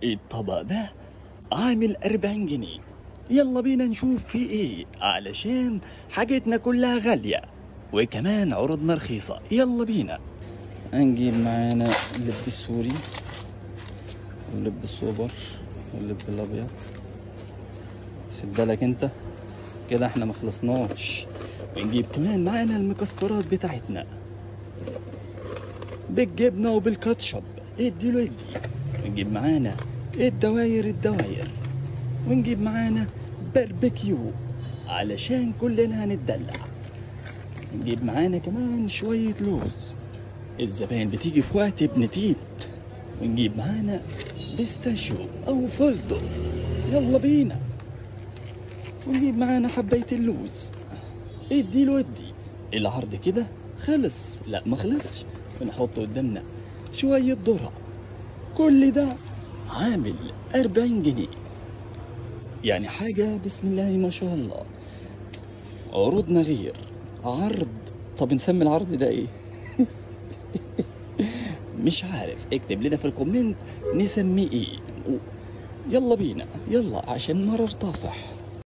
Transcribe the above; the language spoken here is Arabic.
الطبق ده عامل 40 جنيه. يلا بينا نشوف فيه ايه، علشان حاجتنا كلها غالية وكمان عروضنا رخيصة. يلا بينا. هنجيب معانا اللب السوري واللب السوبر واللب الابيض. خد بالك انت كده، احنا مخلصناش. ونجيب كمان معانا المكسرات بتاعتنا بالجبنة وبالكاتشب. اديله ادي. ونجيب معانا الدواير، ونجيب معانا باربيكيو علشان كلنا هنتدلع. نجيب معانا كمان شوية لوز، الزباين بتيجي في وقت ابن تيت. ونجيب معانا بيستاشيو او فستق. يلا بينا. ونجيب معانا حباية اللوز. اديله ادي. العرض كده خلص؟ لا ما خلصش. ونحط قدامنا شوية ذرة. كل ده عامل 40 جنيه، يعني حاجة بسم الله ما شاء الله. عروضنا غير عرض. طب نسمي العرض ده ايه؟ مش عارف، اكتب لنا في الكومنت نسميه ايه. يلا بينا، يلا عشان مرر طافح.